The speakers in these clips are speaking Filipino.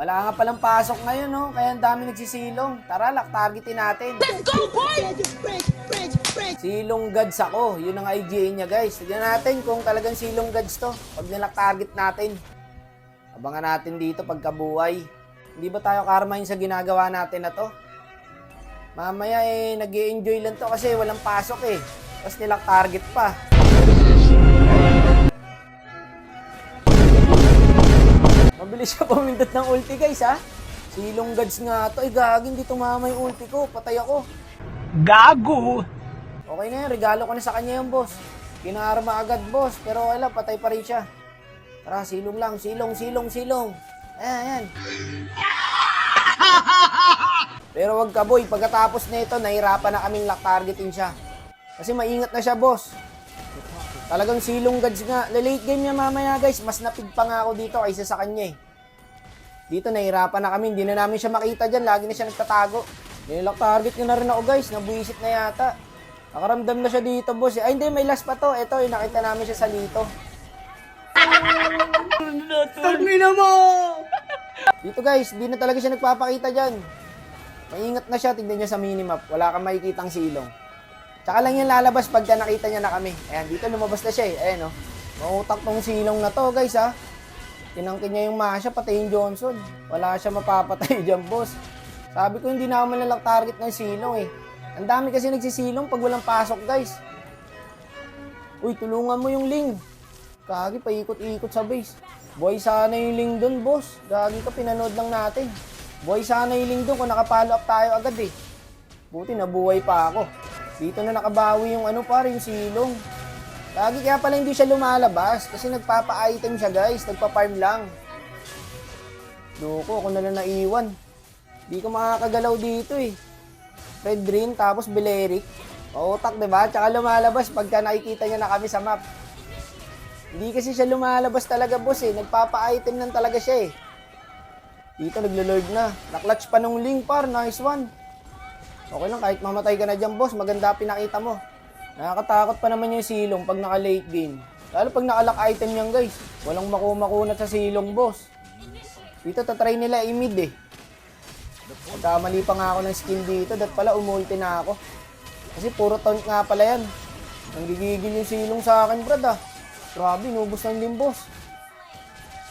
Wala nga palang pasok ngayon, no? Kaya ang dami nagsisilong. Tara, targetin natin. Let's go, boy! Silong gods ako. Yun ang IGA niya, guys. Tignan natin kung talagang silong gods to. Pag nilak-target natin. Abangan natin dito pagkabuhay. Hindi ba tayo karmahin sa ginagawa natin na to? Mamaya nag-i-enjoy lang to kasi walang pasok eh. Tapos nilak-target pa. Mabilis siya pumindot ng ulti, guys, ha? Silong gods nga to. Ay, gagi, hindi tumama yung ulti ko. Patay ako. Gago! Okay na yan, regalo ko na sa kanya yung boss. Kinarma agad, boss. Pero wala, patay pa rin siya. Tara, silong lang. Silong. Ayan. Pero wag ka, boy. Pagkatapos nito, nahirapan na kaming lock-targetin siya. Kasi maingat na siya, boss. Talagang silong gods nga. Late game niya mamaya, guys. Mas napig pa nga ako dito kaysa sa kanya eh. Dito, nahirapan na kami. Hindi na namin siya makita dyan. Lagi na siya nagtatago. Nilock-target niya na rin ako, guys. Nabuisit na yata. Nakaramdam na siya dito, boss. Ay, hindi. May last pa to. Ito, nakita namin siya sa lito. Tangina mo! Dito, guys. Hindi na talaga siya nagpapakita dyan. Maingat na siya. Tignan niya sa minimap. Wala kang makikitang silong. Tsaka lang yan lalabas pagka nakita niya na kami. Ayan, dito lumabas na siya eh. Ayan, oh. Mautak tong silong na to, guys, ha. Tinangkin niya yung Masha, pati yung Johnson. Wala siya mapapatay dyan, boss. Sabi ko, hindi na ako malalang target ng silong, eh. Ang dami kasi nagsisilong pag walang pasok, guys. Uy, tulungan mo yung Ling. Kagi, paikot-ikot sa base. Boy, sana yung Ling dun, boss. Gagi ka, pinanood lang natin. Boy, sana yung Ling dun kung nakapollow up tayo agad, eh. Buti, nabuhay pa ako. Dito na nakabawi yung yung silong. Lagi kaya pala hindi siya lumalabas kasi nagpapa-item siya, guys. Nagpa-farm lang. Loko, ako na lang naiwan. Di ko makakagalaw dito eh. Red Green, tapos Beleric. Pautak, diba? Tsaka lumalabas pagka nakikita niya na kami sa map. Hindi kasi siya lumalabas talaga, boss eh. Nagpapa-item lang talaga siya eh. Dito, naglo-lord na. Naklatch pa nung Ling, par. Nice one. Okay lang, kahit mamatay ka na dyan, boss, maganda pinakita mo. Nakakatakot pa naman yung silong pag naka-late game. Lalo pag naka-lock item yan, guys. Walang makumakunat sa silong, boss. Dito, tatry nila i-mid eh. Pagkamali pa nga ako ng skill dito, dat pala umulti na ako. Kasi puro taunt nga pala yan. Nanggigigil yung silong sa akin, brad ah. Grabe, nubos ng lim, boss.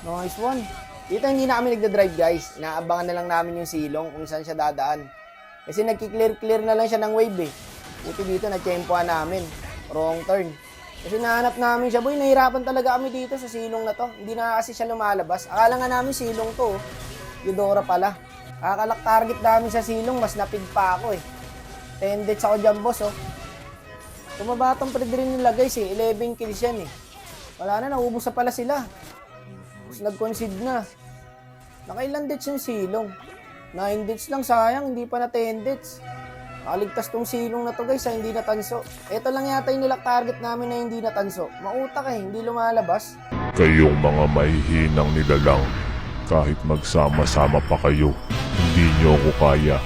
Nice one. Dito, hindi na kami nagda-drive, guys. Inaabangan na lang namin yung silong kung saan siya dadaan. Kasi nagki-clear na lang siya ng wave eh. Buti dito, nag-tempoan namin. Wrong turn. Kasi nahanap namin siya, boy, nahirapan talaga kami dito sa silong na to. Hindi na kasi siya lumalabas. Akala nga namin silong to, Eudora pala. Kakalak target namin sa silong, mas napig pa ako eh. 10 deaths ako dyan, boss, oh. Tumabatang pre-drain nila, guys eh. 11 kills yan eh. Wala na, naubos na pala sila. Tapos nag-concede na. Nakailan deaths yung silong? 9 deaths lang, sayang, hindi pa na 10 deaths. Nakaligtas tong silong na to, guys, hindi natanso. Ito lang yata yung nilak target namin na hindi natanso. Mautak eh, hindi lumalabas. Kayong mga mahihinang nilalang, kahit magsama-sama pa kayo, hindi nyo ako kaya.